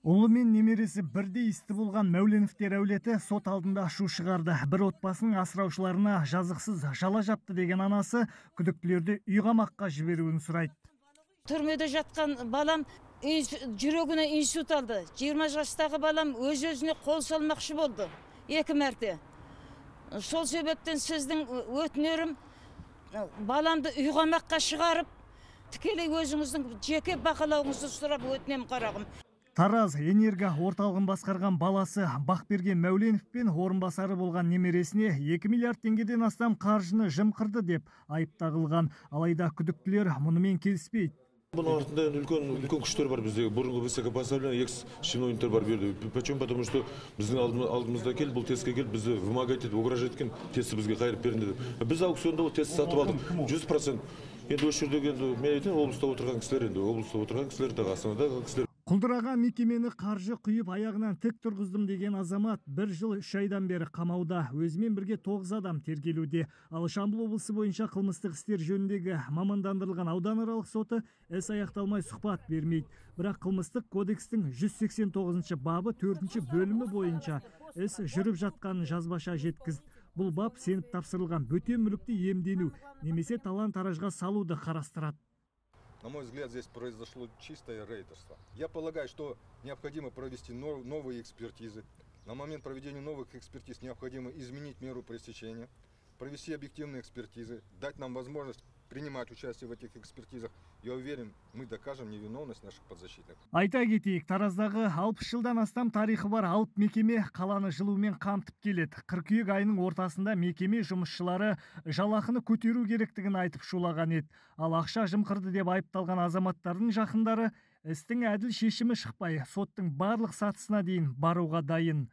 Ұлы мен немересі бірдей істі болған Мәуленовтер әулеті сот алдында шу шығарды. Бір отбасының асыраушыларына жазықсыз жала жапты деген анасы күдіктілерді үй қамаққа жіберуін сұрайды. Түрмеде жатқан балам жүрегіне инсульт алды. 20 жастағы балам өз-өзіне қол салмақшы болды. 2 мәрте. Сол себептен сіздің өтінерім баламды үй қамаққа шығарып, тікелей өзіңіздің жеке бақылауыңызды сұрап өтінем қарағым. Тараз энерго орталығын басқарған баласы Бақберген Мәуленов пен орынбасары болған немересіне 2 миллиард теңгеден астам қаржыны жымқырды деп айып тағылған. Алайда күдіктілер мұнымен келіспейді. Бұның артында үлкен күштер бар біздегі. Бұрынғы высокопоставленный экс-чиновниктер бар берді. Почему? Потому что біздің алдымызда келді, бұл тестке келді, бізді вымогать етіп, угрожать еткен тесті бізге қайырып берді. Біз аукционда ол тестті сатып алдық. 100%. Енді осы жердегі мен айтайын, облыста отырған кісілер, Астанадағы кісілер. Құлдыраған мекемені қаржы құйып аяғынан тік тұрғыздым деген азамат 1 жыл 3 айдан бері қамауда. Өзімен бірге 9 адам тергелуде. Ал Жамбыл облысы бойынша қылмыстық істер жөніндегі мамандандырылған ауданаралық соты іс аяқталмай сұхбат бермейді. Бірақ қылмыстық кодекстің 189 бабы 4 бөлімі бойынша іс жүріп жатқанын жазбаша жеткізді. Бұл бап сеніп тапсырылған бөтен мүлікті иемдену немесе талан-таражға салуды қарастырады. На мой взгляд, здесь произошло чистое рейдерство. Я полагаю, что необходимо провести новые экспертизы. На момент проведения новых экспертиз необходимо изменить меру пресечения, провести объективные экспертизы, дать нам возможность принимать участие в этих экспертизах. Я уверен, мы докажем невиновность наших подзащитных. Айта кетейік, Тараздағы 60 жылдан астам тарихы бар алып мекеме қаланы жылумен қамтып келеді. Қыркүйек айының ортасында мекеме жұмысшылары жалақыны көтеру керектігін айтып шулаған еді. Ал ақша жымқырды деп айыпталған азаматтардың жақындары істің әділ шешімі шықпай, соттың барлық сатысына дейін баруға дайын.